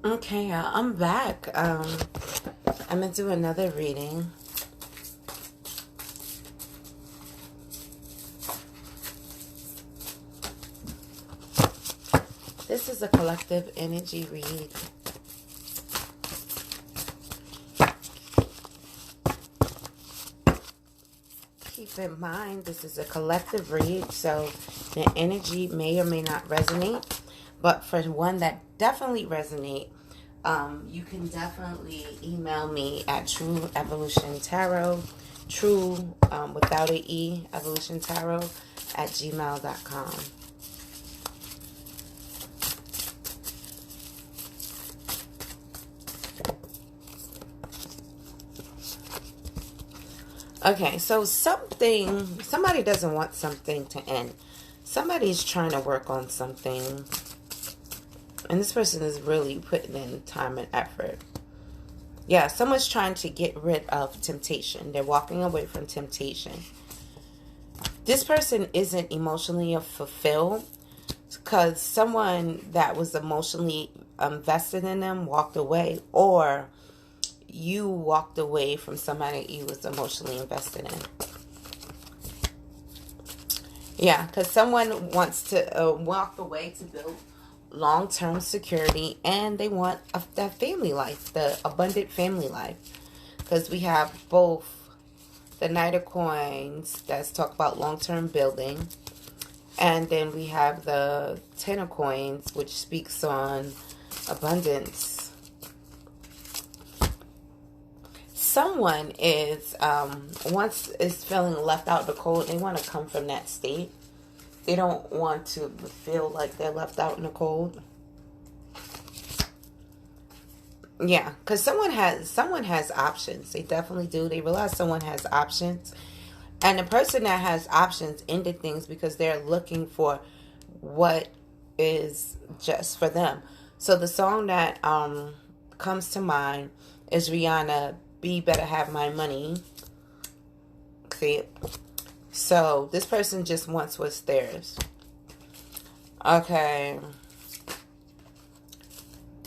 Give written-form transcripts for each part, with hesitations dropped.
Okay, I'm back. I'm gonna do another reading. This is a collective energy read. Keep in mind, this is a collective read, so the energy may or may not resonate. But for one that definitely resonate, you can definitely email me at True Evolution Tarot, True without an E, Evolution Tarot at gmail.com. Okay, so somebody doesn't want something to end. Somebody's trying to work on something. And this person is really putting in time and effort. Yeah, someone's trying to get rid of temptation. They're walking away from temptation. This person isn't emotionally fulfilled because someone that was emotionally invested in them walked away, or you walked away from somebody you was emotionally invested in. Yeah, because someone wants to walk away to build long-term security, and they want that family life, the abundant family life. Because we have both the Knight of Coins that's talk about long-term building, and then we have the Ten of Coins, which speaks on abundance. Someone is feeling left out in the cold. They want to come from that state. They don't want to feel like they're left out in the cold. Yeah, because someone has options. They definitely do. They realize someone has options. And the person that has options ended things because they're looking for what is just for them. So the song that comes to mind is Rihanna, Be Better Have My Money. See? So this person just wants what's theirs. Okay.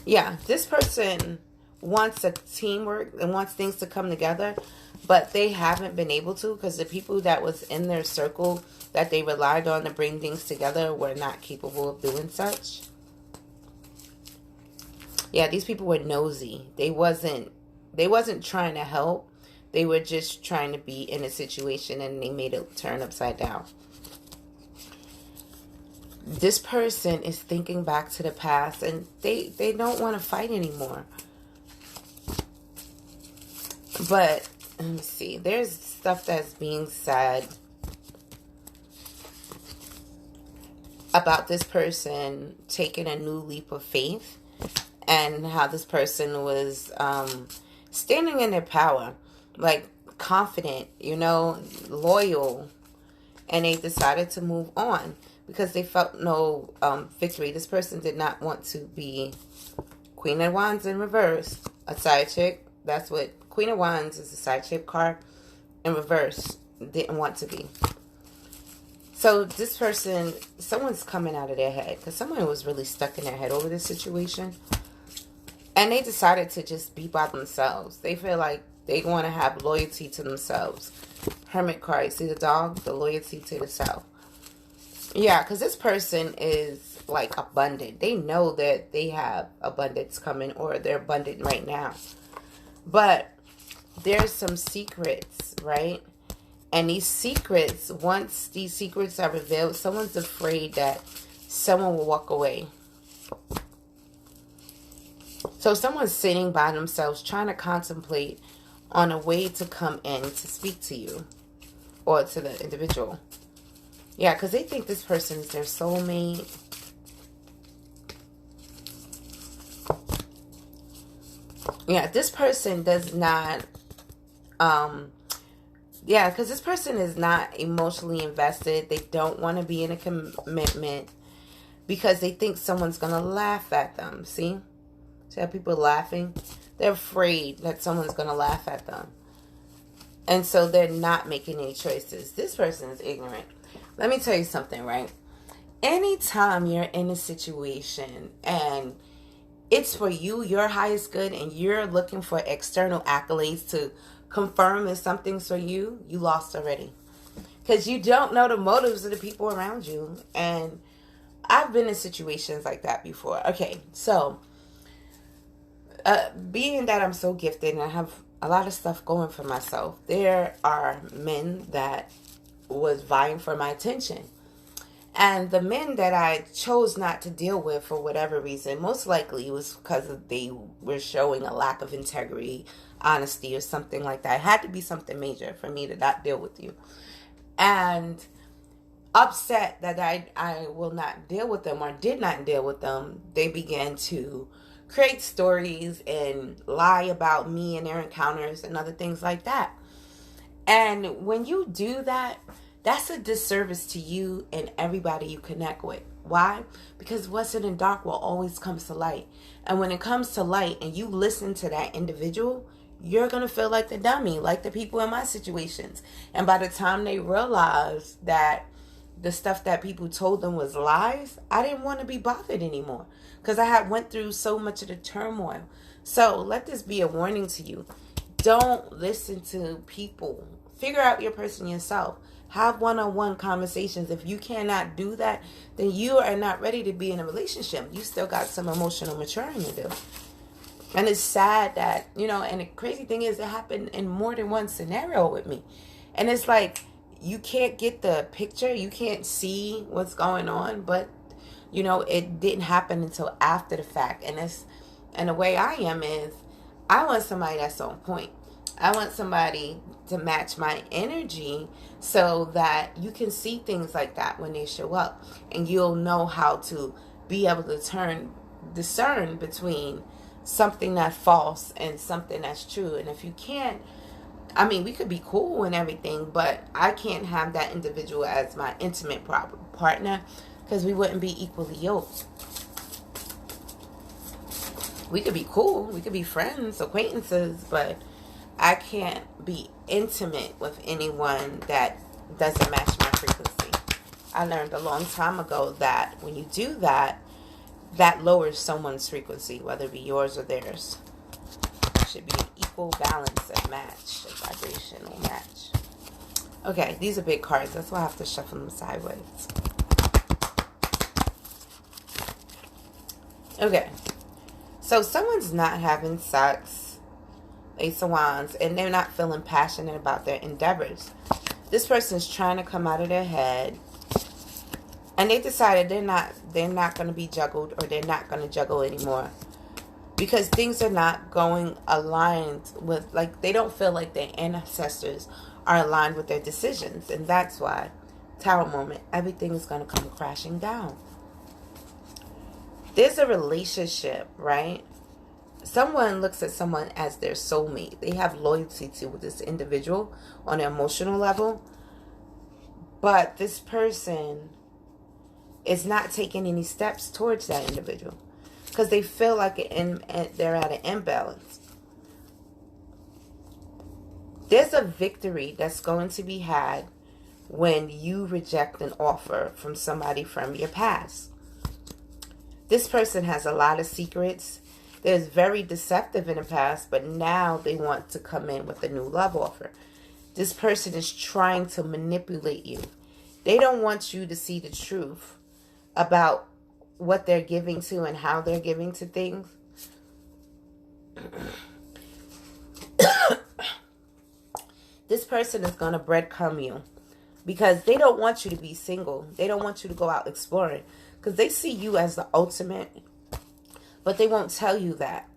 Yeah, this person wants a teamwork and wants things to come together, but they haven't been able to because the people that was in their circle that they relied on to bring things together were not capable of doing such. Yeah, these people were nosy. They wasn't trying to help. They were just trying to be in a situation, and they made it turn upside down. This person is thinking back to the past, and they don't want to fight anymore. But, let me see. There's stuff that's being said about this person taking a new leap of faith, and how this person was standing in their power. Like, confident, loyal, and they decided to move on because they felt no victory. This person did not want to be Queen of Wands in reverse, a side chick. That's what Queen of Wands is, a side chick card in reverse. Didn't want to be. So this person, someone's coming out of their head because someone was really stuck in their head over this situation, and they decided to just be by themselves. They feel like they want to have loyalty to themselves. Hermit card. See the dog? The loyalty to the self. Yeah, because this person is like abundant. They know that they have abundance coming, or they're abundant right now. But there's some secrets, right? And these secrets, once these secrets are revealed, someone's afraid that someone will walk away. So someone's sitting by themselves trying to contemplate on a way to come in to speak to you or to the individual. Yeah, because they think this person is their soulmate. Yeah, this person does not, because this person is not emotionally invested. They don't want to be in a commitment because they think someone's going to laugh at them. See how people laughing? They're afraid that someone's going to laugh at them. And so they're not making any choices. This person is ignorant. Let me tell you something, right? Anytime you're in a situation and it's for you, your highest good, and you're looking for external accolades to confirm if something's for you, you lost already. Because you don't know the motives of the people around you. And I've been in situations like that before. Okay, so being that I'm so gifted and I have a lot of stuff going for myself, there are men that was vying for my attention. And the men that I chose not to deal with for whatever reason, most likely it was because they were showing a lack of integrity, honesty, or something like that. It had to be something major for me to not deal with you. And upset that I will not deal with them or did not deal with them, they began to create stories and lie about me and their encounters and other things like that. And when you do that, that's a disservice to you and everybody you connect with. Why? Because what's in the dark will always come to light. And when it comes to light and you listen to that individual, you're going to feel like the dummy, like the people in my situations. And by the time they realize that the stuff that people told them was lies, I didn't want to be bothered anymore because I had went through so much of the turmoil. So let this be a warning to you. Don't listen to people. Figure out your person yourself. Have one-on-one conversations. If you cannot do that, then you are not ready to be in a relationship. You still got some emotional maturing to do. And it's sad that, and the crazy thing is it happened in more than one scenario with me. And it's like, you can't get the picture. You can't see what's going on. But, it didn't happen until after the fact. And the way I am is, I want somebody that's on point. I want somebody to match my energy so that you can see things like that when they show up. And you'll know how to be able to discern between something that's false and something that's true. And if you can't, we could be cool and everything, but I can't have that individual as my intimate partner because we wouldn't be equally yoked. We could be cool, we could be friends, acquaintances, but I can't be intimate with anyone that doesn't match my frequency. I learned a long time ago that when you do that, that lowers someone's frequency, whether it be yours or theirs. It should be an equal balance and match, a vibrational match. Okay, these are big cards. That's why I have to shuffle them sideways. Okay, so someone's not having sex, Ace of Wands, and they're not feeling passionate about their endeavors. This person's trying to come out of their head. And they decided they're not going to be juggled, or they're not going to juggle anymore. Because things are not going aligned with, they don't feel like their ancestors are aligned with their decisions. And that's why, Tower moment, everything is going to come crashing down. There's a relationship, right? Someone looks at someone as their soulmate. They have loyalty to this individual on an emotional level. But this person is not taking any steps towards that individual because they feel like they're at an imbalance. There's a victory that's going to be had when you reject an offer from somebody from your past. This person has a lot of secrets. They're very deceptive in the past, but now they want to come in with a new love offer. This person is trying to manipulate you. They don't want you to see the truth about what they're giving to and how they're giving to things. This person is going to breadcrumb you because they don't want you to be single. They don't want you to go out exploring because they see you as the ultimate, but they won't tell you that.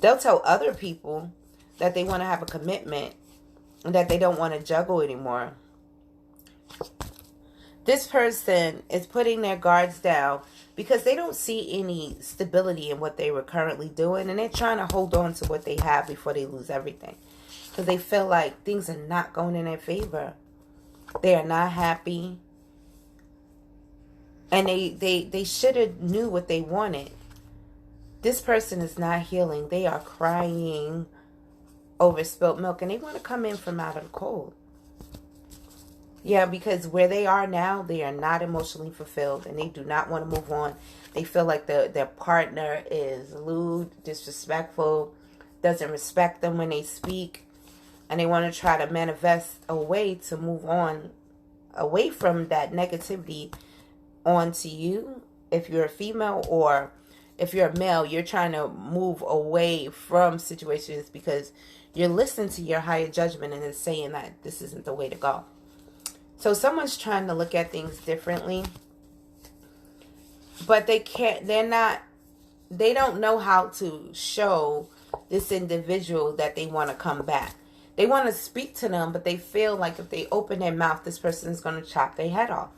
They'll tell other people that they want to have a commitment and that they don't want to juggle anymore. This person is putting their guards down because they don't see any stability in what they were currently doing, and they're trying to hold on to what they have before they lose everything because they feel like things are not going in their favor. They are not happy, and they should have knew what they wanted. This person is not healing. They are crying over spilt milk, and they want to come in from out of the cold. Yeah, because where they are now, they are not emotionally fulfilled and they do not want to move on. They feel like their partner is lewd, disrespectful, doesn't respect them when they speak, and they want to try to manifest a way to move on away from that negativity onto you. If you're a female, or if you're a male, you're trying to move away from situations because you're listening to your higher judgment and it's saying that this isn't the way to go. So someone's trying to look at things differently, but they don't know how to show this individual that they want to come back. They want to speak to them, but they feel like if they open their mouth, this person is going to chop their head off.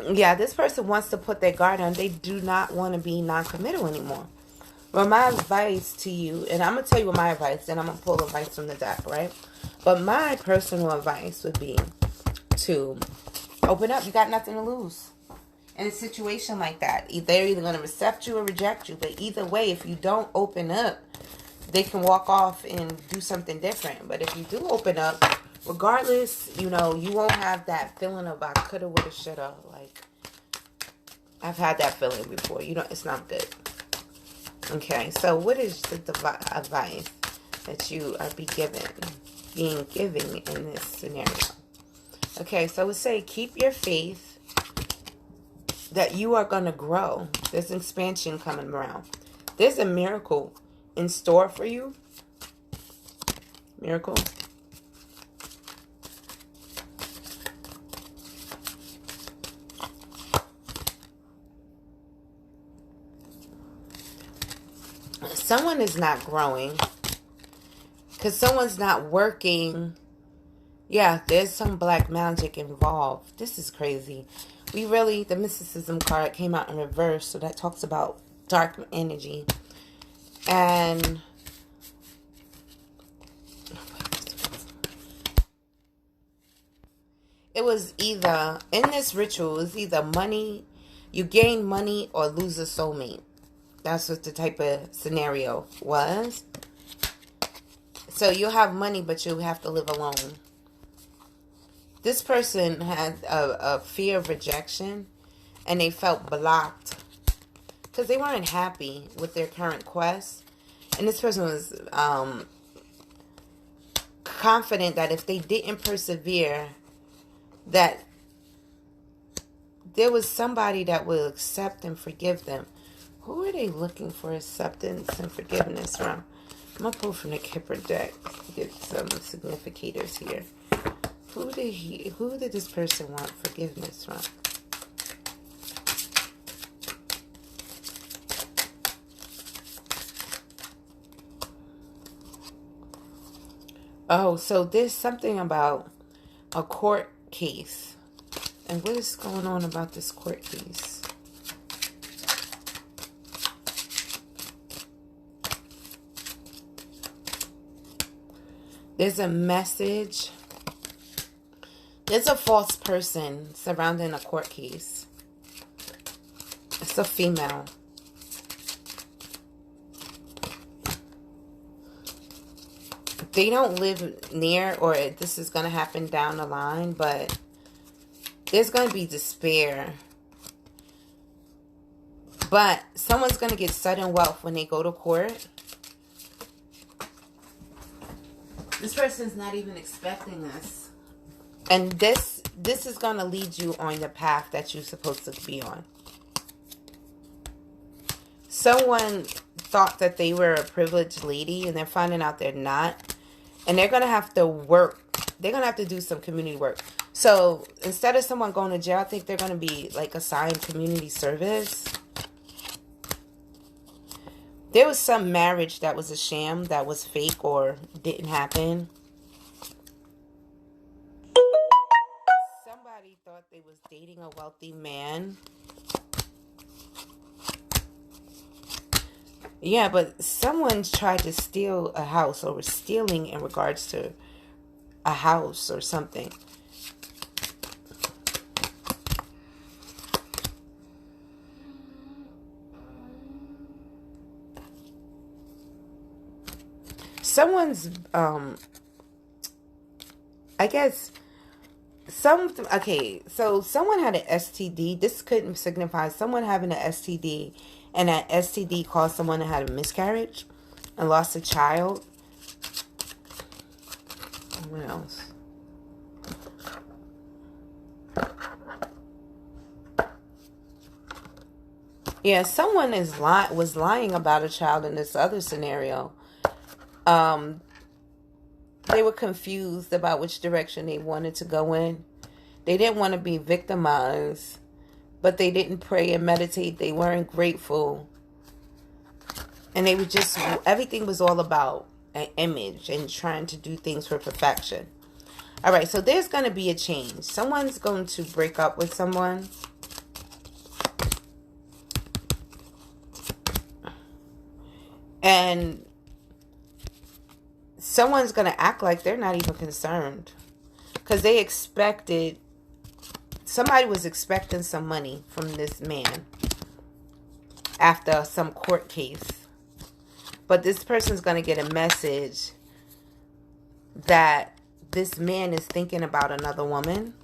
Yeah, this person wants to put their guard on. They do not want to be non-committal anymore. Well, my advice to you, and I'm going to tell you what my advice, and I'm going to pull advice from the deck, right? But my personal advice would be to open up. You got nothing to lose. In a situation like that, they're either going to accept you or reject you. But either way, if you don't open up, they can walk off and do something different. But if you do open up, regardless, you won't have that feeling of I coulda, woulda, shoulda. Like, I've had that feeling before. It's not good. Okay, so what is the advice that you are being given in this scenario? Okay, so we say keep your faith that you are going to grow. There's expansion coming around. There's a miracle in store for you. Miracle. Someone is not growing because someone's not working. Yeah, there's some black magic involved. This is crazy. The mysticism card came out in reverse, so that talks about dark energy. And it was either, in this ritual, it was either money, you gain money or lose a soulmate. That's what the type of scenario was. So you'll have money, but you'll have to live alone. This person had a fear of rejection, and they felt blocked because they weren't happy with their current quest. And this person was confident that if they didn't persevere, that there was somebody that will accept and forgive them. Who are they looking for acceptance and forgiveness from? I'm going to pull from the Kipper deck to get some significators here. Who did this person want forgiveness from? Oh, so there's something about a court case. And what is going on about this court case? There's a message. There's a false person surrounding a court case. It's a female. They don't live near, or this is going to happen down the line, but there's going to be despair. But someone's going to get sudden wealth when they go to court. This person's not even expecting this. And this is going to lead you on the path that you're supposed to be on. Someone thought that they were a privileged lady, and they're finding out they're not. And they're going to have to work. They're going to have to do some community work. So instead of someone going to jail, I think they're going to be like assigned community service. There was some marriage that was a sham, that was fake or didn't happen. Somebody thought they was dating a wealthy man. Yeah, but someone tried to steal a house, or was stealing in regards to a house or something. Someone's, I guess, Okay, so someone had an STD. This couldn't signify someone having an STD, and that STD caused someone to have a miscarriage and lost a child. What else? Yeah, someone was lying about a child in this other scenario. They were confused about which direction they wanted to go in. They didn't want to be victimized, but they didn't pray and meditate. They weren't grateful. And they were just, everything was all about an image and trying to do things for perfection. All right, so there's going to be a change. Someone's going to break up with someone. And someone's going to act like they're not even concerned. Because somebody was expecting some money from this man after some court case. But this person's going to get a message that this man is thinking about another woman.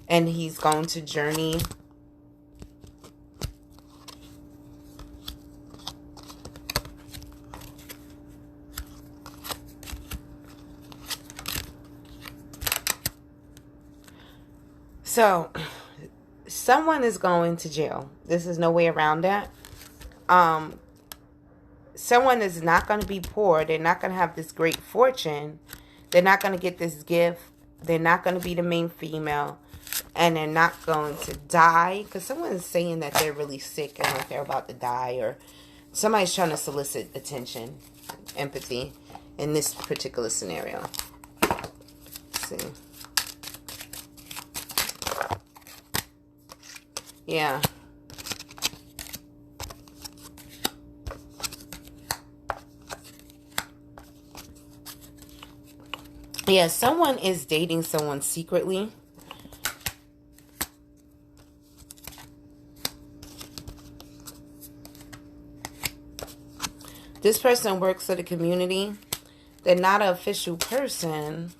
And he's going to journey. So, someone is going to jail. This is no way around that. Someone is not going to be poor. They're not going to have this great fortune. They're not going to get this gift. They're not going to be the main female. And they're not going to die. Because someone is saying that they're really sick and like they're about to die. Or somebody's trying to solicit attention, empathy in this particular scenario. Let's see. Yeah. Yeah, someone is dating someone secretly. This person works for the community. They're not an official person.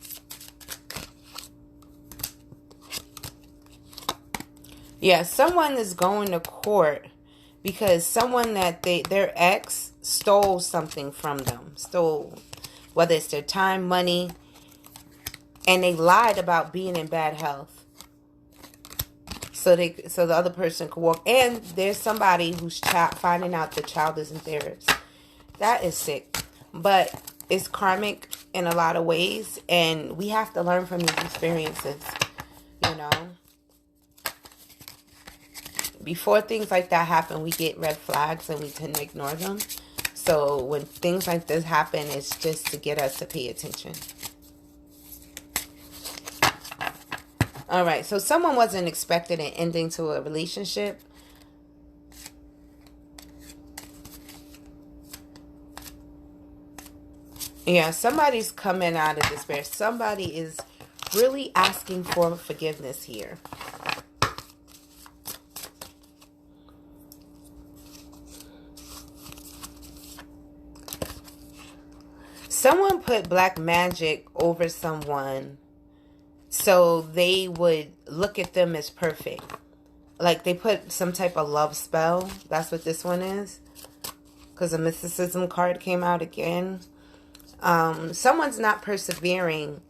Yeah, someone is going to court because someone that their ex stole something from them. Stole, whether it's their time, money, and they lied about being in bad health. So the other person could walk. And there's somebody who's finding out the child isn't theirs. That is sick. But it's karmic in a lot of ways. And we have to learn from these experiences. You know. Before things like that happen, we get red flags and we tend to ignore them. So when things like this happen, it's just to get us to pay attention. Alright, so someone wasn't expecting an ending to a relationship. Yeah, somebody's coming out of despair. Somebody is really asking for forgiveness here. Someone put black magic over someone so they would look at them as perfect. Like they put some type of love spell. That's what this one is. Because the mysticism card came out again. Someone's not persevering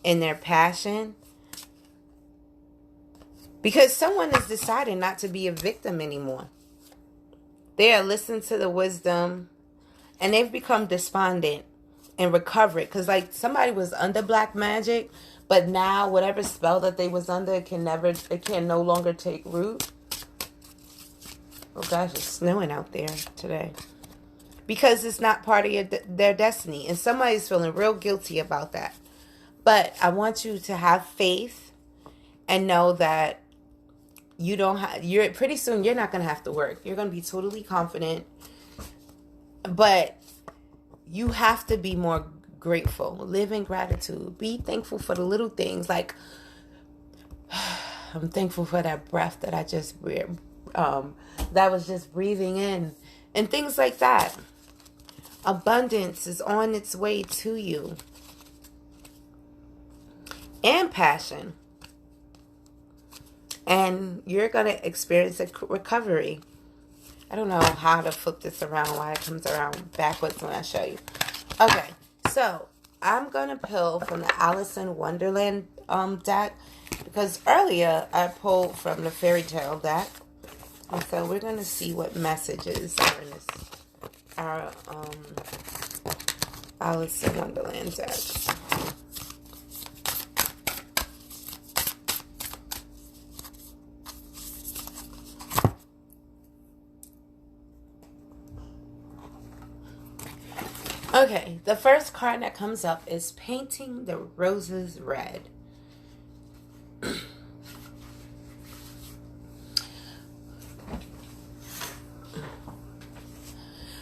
in their passion. Because someone is deciding not to be a victim anymore. They are listening to the wisdom. And they've become despondent. And recover it. Because like somebody was under black magic. But now whatever spell that they was under. It can no longer take root. Oh gosh, it's snowing out there today. Because it's not part of their destiny. And somebody's feeling real guilty about that. But I want you to have faith. And know that you don't have. Pretty soon you're not going to have to work. You're going to be totally confident. But you have to be more grateful. Live in gratitude. Be thankful for the little things. Like, I'm thankful for that breath that I just, that was just breathing in. And things like that. Abundance is on its way to you. And passion. and you're going to experience a recovery. I don't know how to flip this around, why it comes around backwards when I show you. Okay, so I'm going to pull from the Alice in Wonderland deck, because earlier I pulled from the Fairy Tale deck. And so we're going to see what messages are in this, our Alice in Wonderland deck. Okay, the first card that comes up is Painting the Roses Red.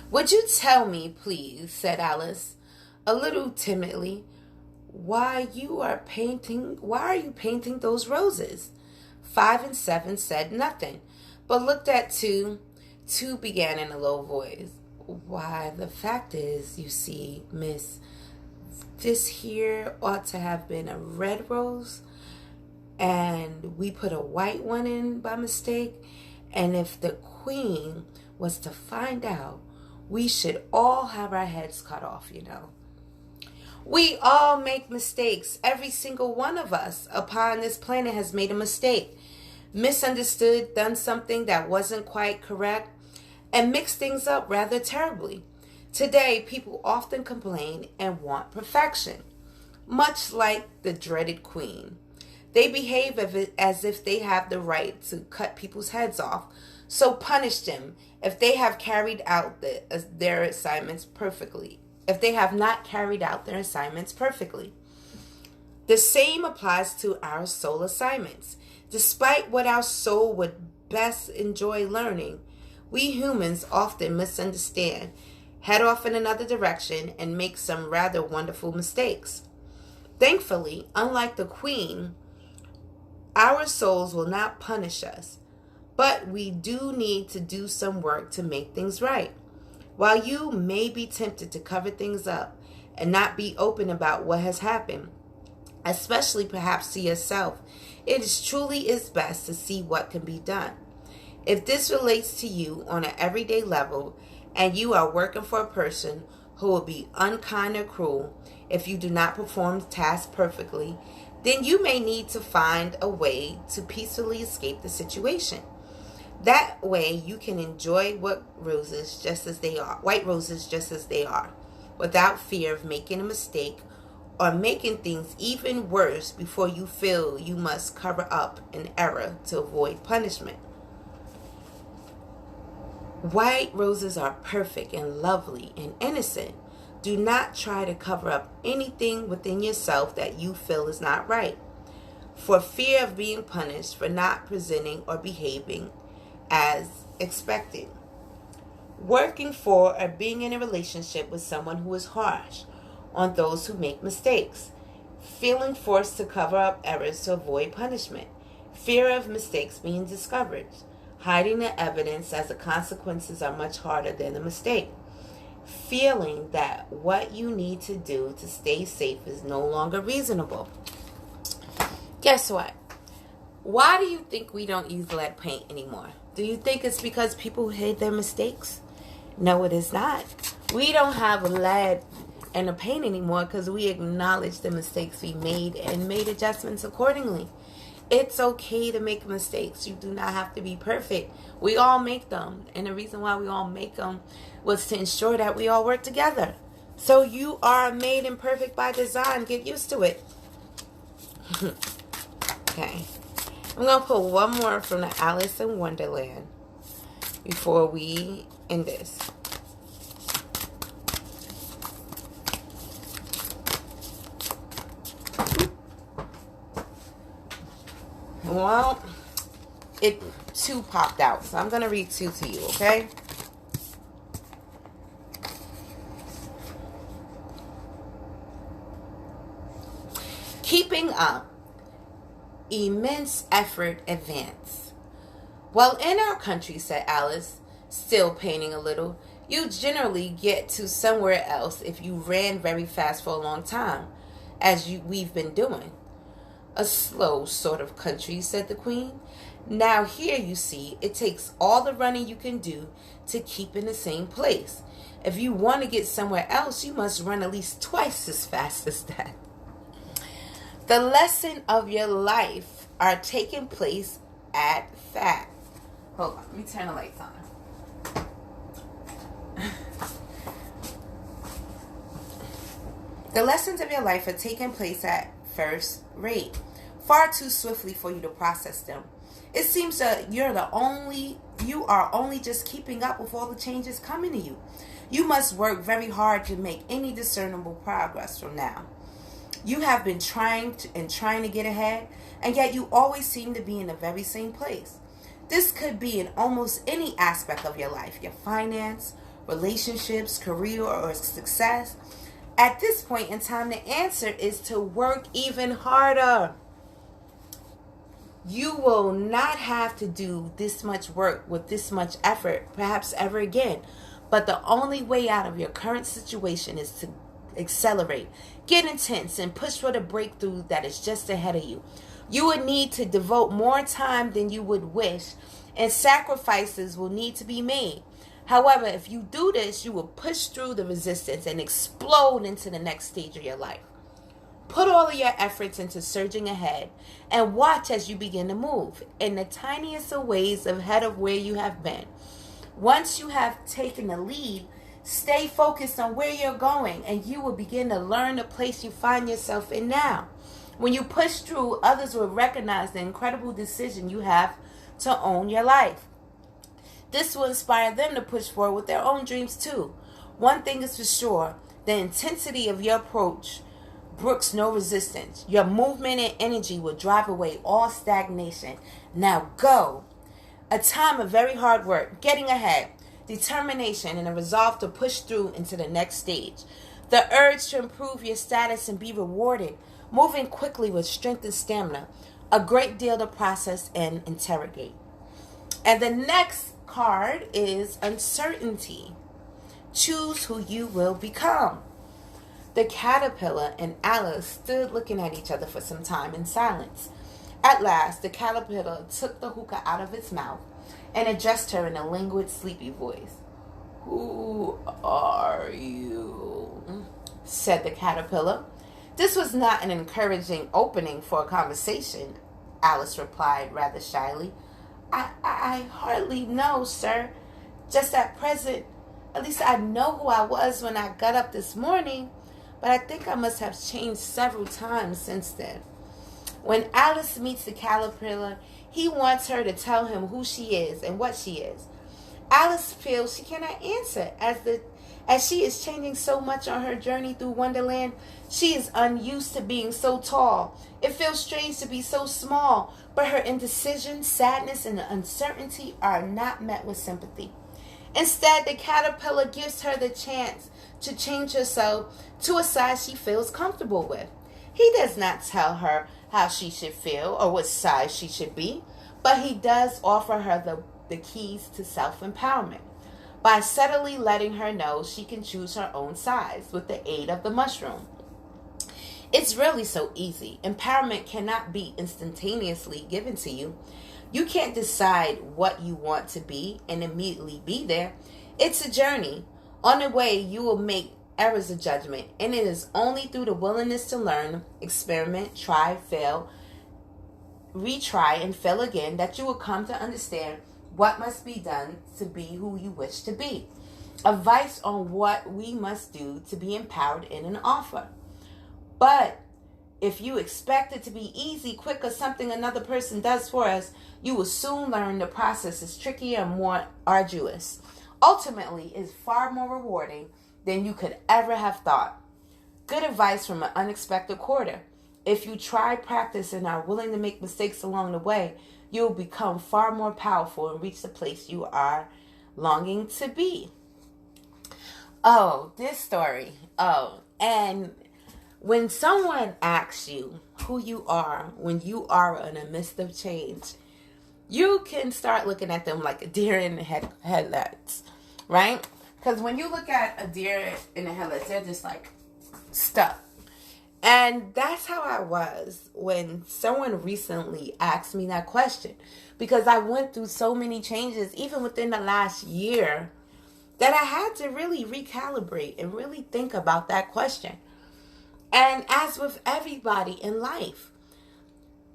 Would you tell me, please, said Alice, a little timidly, why are you painting those roses? 5 and 7 said nothing, but looked at 2. 2 began in a low voice. Why, the fact is, you see, miss, this here ought to have been a red rose, and we put a white one in by mistake, and if the queen was to find out, we should all have our heads cut off, you know. We all make mistakes. Every single one of us upon this planet has made a mistake, misunderstood, done something that wasn't quite correct, and mixed things up rather terribly. Today, people often complain and want perfection, much like the dreaded queen. They behave as if they have the right to cut people's heads off, so punish them if they have carried out their assignments perfectly. If they have not carried out their assignments perfectly. The same applies to our soul assignments. Despite what our soul would best enjoy learning, we humans often misunderstand, head off in another direction, and make some rather wonderful mistakes. Thankfully, unlike the queen, our souls will not punish us, but we do need to do some work to make things right. While you may be tempted to cover things up and not be open about what has happened, especially perhaps to yourself, it is best to see what can be done. If this relates to you on an everyday level and you are working for a person who will be unkind or cruel if you do not perform tasks perfectly, then you may need to find a way to peacefully escape the situation. That way you can enjoy white roses just as they are, without fear of making a mistake or making things even worse before you feel you must cover up an error to avoid punishment. White roses are perfect and lovely and innocent. Do not try to cover up anything within yourself that you feel is not right, for fear of being punished for not presenting or behaving as expected. Working for or being in a relationship with someone who is harsh on those who make mistakes. Feeling forced to cover up errors to avoid punishment. Fear of mistakes being discovered. Hiding the evidence as the consequences are much harder than the mistake. Feeling that what you need to do to stay safe is no longer reasonable. Guess what? Why do you think we don't use lead paint anymore? Do you think it's because people hid their mistakes? No, it is not. We don't have lead in the paint anymore because we acknowledge the mistakes we made and made adjustments accordingly. It's okay to make mistakes. You do not have to be perfect. We all make them. And the reason why we all make them was to ensure that we all work together. So you are made imperfect by design. Get used to it. Okay. I'm going to pull one more from the Alice in Wonderland before we end this. Well, two popped out, so I'm going to read 2 to you, okay? Keeping up. Immense effort advance. Well, in our country, said Alice, still painting a little, you generally get to somewhere else if you ran very fast for a long time, as we've been doing. A slow sort of country, said the Queen. Now here you see, it takes all the running you can do to keep in the same place. If you want to get somewhere else, you must run at least twice as fast as that. The lesson of your life are taking place at that. Hold on, let me turn the lights on. The lessons of your life are taking place at first rate, far too swiftly for you to process them. It seems that you are only just keeping up with all the changes coming to you. You must work very hard to make any discernible progress from now. You have been trying to get ahead, and yet you always seem to be in the very same place. This could be in almost any aspect of your life, your finance, relationships, career, or success. At this point in time, the answer is to work even harder. You will not have to do this much work with this much effort, perhaps ever again. But the only way out of your current situation is to accelerate, get intense, and push for the breakthrough that is just ahead of you. You would need to devote more time than you would wish, and sacrifices will need to be made. However, if you do this, you will push through the resistance and explode into the next stage of your life. Put all of your efforts into surging ahead and watch as you begin to move in the tiniest of ways ahead of where you have been. Once you have taken the lead, stay focused on where you're going, and you will begin to learn the place you find yourself in now. When you push through, others will recognize the incredible decision you have to own your life. This will inspire them to push forward with their own dreams too. One thing is for sure, the intensity of your approach brooks no resistance. Your movement and energy will drive away all stagnation. Now go. A time of very hard work, getting ahead, determination, and a resolve to push through into the next stage. The urge to improve your status and be rewarded, moving quickly with strength and stamina, a great deal to process and interrogate. And the next card is uncertainty. Choose who you will become. The caterpillar and Alice stood looking at each other for some time in silence. At last, the caterpillar took the hookah out of its mouth and addressed her in a languid, sleepy voice. "Who are you?" said the caterpillar. This was not an encouraging opening for a conversation, Alice replied rather shyly. I hardly know, sir. Just at present, at least I know who I was when I got up this morning, but I think I must have changed several times since then. When Alice meets the caterpillar, he wants her to tell him who she is and what she is. Alice feels she cannot answer as she is changing so much on her journey through Wonderland. She is unused to being so tall. It feels strange to be so small, but her indecision, sadness, and uncertainty are not met with sympathy. Instead, the caterpillar gives her the chance to change herself to a size she feels comfortable with. He does not tell her how she should feel or what size she should be, but he does offer her the keys to self-empowerment by subtly letting her know she can choose her own size with the aid of the mushroom. It's really so easy. Empowerment cannot be instantaneously given to you. You can't decide what you want to be and immediately be there. It's a journey. On the way, you will make errors of judgment, and it is only through the willingness to learn, experiment, try, fail, retry, and fail again that you will come to understand what must be done to be who you wish to be. Advice on what we must do to be empowered in an offer. But if you expect it to be easy, quick, or something another person does for us, you will soon learn the process is trickier and more arduous. Ultimately, it's far more rewarding than you could ever have thought. Good advice from an unexpected quarter. If you try, practice, and are willing to make mistakes along the way, you will become far more powerful and reach the place you are longing to be. Oh, this story. Oh, and when someone asks you who you are when you are in the midst of change, you can start looking at them like a deer in the headlights, right? Because when you look at a deer in the headlights, they're just like stuck. And that's how I was when someone recently asked me that question. Because I went through so many changes, even within the last year, that I had to really recalibrate and really think about that question. And as with everybody in life,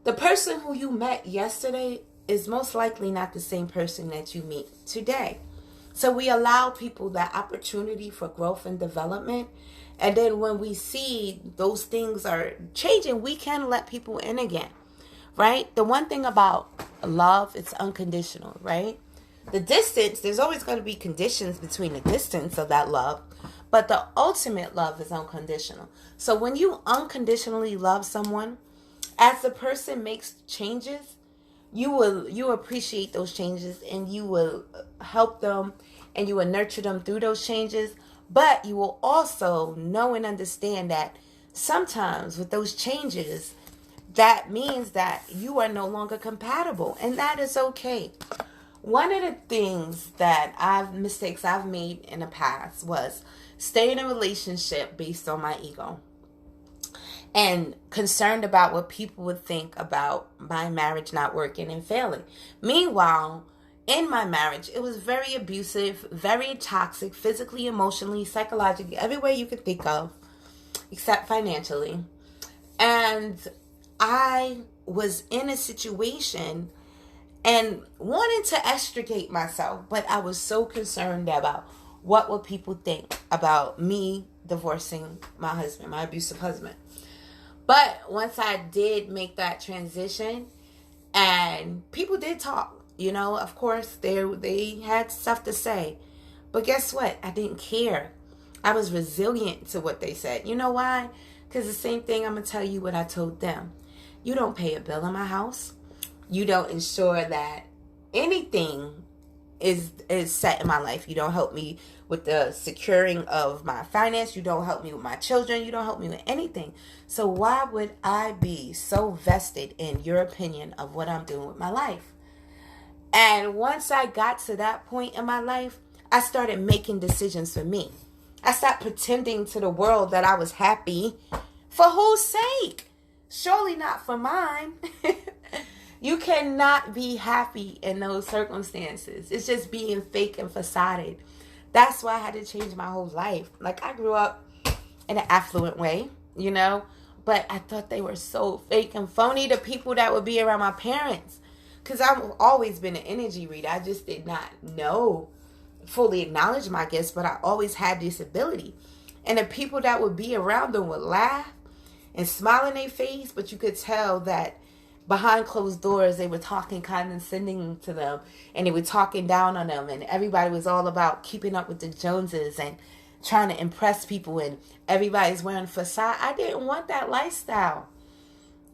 the person who you met yesterday is most likely not the same person that you meet today. So we allow people that opportunity for growth and development. And then when we see those things are changing, we can let people in again, right? The one thing about love, it's unconditional, right? The distance, there's always going to be conditions between the distance of that love, but the ultimate love is unconditional. So when you unconditionally love someone, as the person makes changes, you appreciate those changes, and you will help them, and you will nurture them through those changes. But you will also know and understand that sometimes with those changes, that means that you are no longer compatible, and that is okay. One of the mistakes I've made in the past was stay in a relationship based on my ego and concerned about what people would think about my marriage not working and failing. Meanwhile, in my marriage, it was very abusive, very toxic, physically, emotionally, psychologically, every way you could think of, except financially. And I was in a situation and wanted to extricate myself, but I was so concerned about what would people think about me divorcing my husband, my abusive husband. But once I did make that transition, and people did talk, of course, they had stuff to say. But guess what? I didn't care. I was resilient to what they said. You know why? Because the same thing, I'm going to tell you what I told them. You don't pay a bill in my house. You don't ensure that anything is set in my life. You don't help me with the securing of my finance. You don't help me with my children. You don't help me with anything. So why would I be so vested in your opinion of what I'm doing with my life? And once I got to that point in my life, I started making decisions for me. I stopped pretending to the world that I was happy. For whose sake? Surely not for mine. You cannot be happy in those circumstances. It's just being fake and facaded. That's why I had to change my whole life. Like, I grew up in an affluent way, but I thought they were so fake and phony, the people that would be around my parents. Because I've always been an energy reader. I just did not fully acknowledge my gifts, but I always had this ability. And the people that would be around them would laugh and smile in their face, but you could tell that behind closed doors, they were talking condescending to them, and they were talking down on them, and everybody was all about keeping up with the Joneses and trying to impress people, and everybody's wearing facade. I didn't want that lifestyle.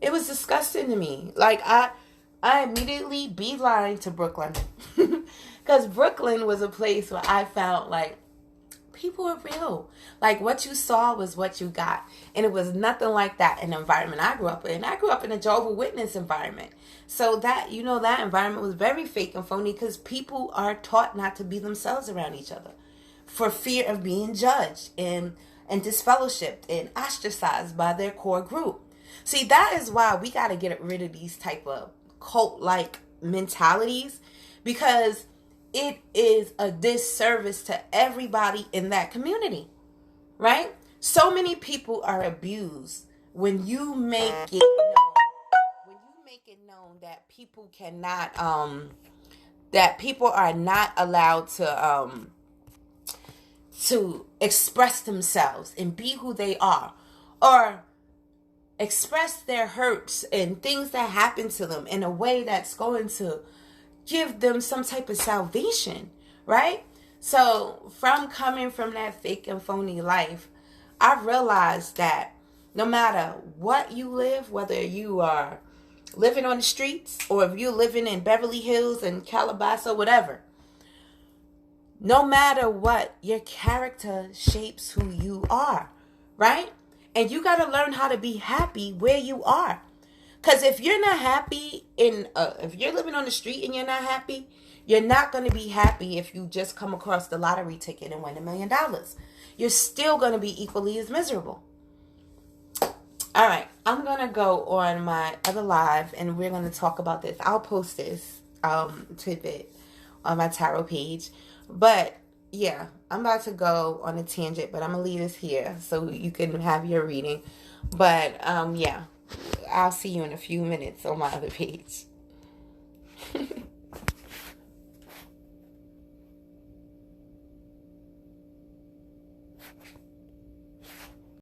It was disgusting to me. Like, I immediately beeline to Brooklyn. Because Brooklyn was a place where I felt like people were real. Like, what you saw was what you got. And it was nothing like that in the environment I grew up in. I grew up in a Jehovah's Witness environment. So that, that environment was very fake and phony, because people are taught not to be themselves around each other for fear of being judged and disfellowshipped and ostracized by their core group. See, that is why we got to get rid of these type of cult-like mentalities, because it is a disservice to everybody in that community, right? So many people are abused when you make it known that people cannot, that people are not allowed to express themselves and be who they are, or express their hurts and things that happen to them in a way that's going to give them some type of salvation, right? So from coming from that fake and phony life, I realized that no matter what you live, whether you are living on the streets or if you're living in Beverly Hills and Calabasas or whatever, no matter what, your character shapes who you are, right? And you got to learn how to be happy where you are. Because if you're not happy if you're living on the street and you're not happy, you're not going to be happy if you just come across the lottery ticket and win $1 million. You're still going to be equally as miserable. All right, I'm gonna go on my other live, and we're gonna talk about this. I'll post this tidbit on my tarot page, but yeah, I'm about to go on a tangent, but I'm gonna leave this here so you can have your reading. But yeah, I'll see you in a few minutes on my other page.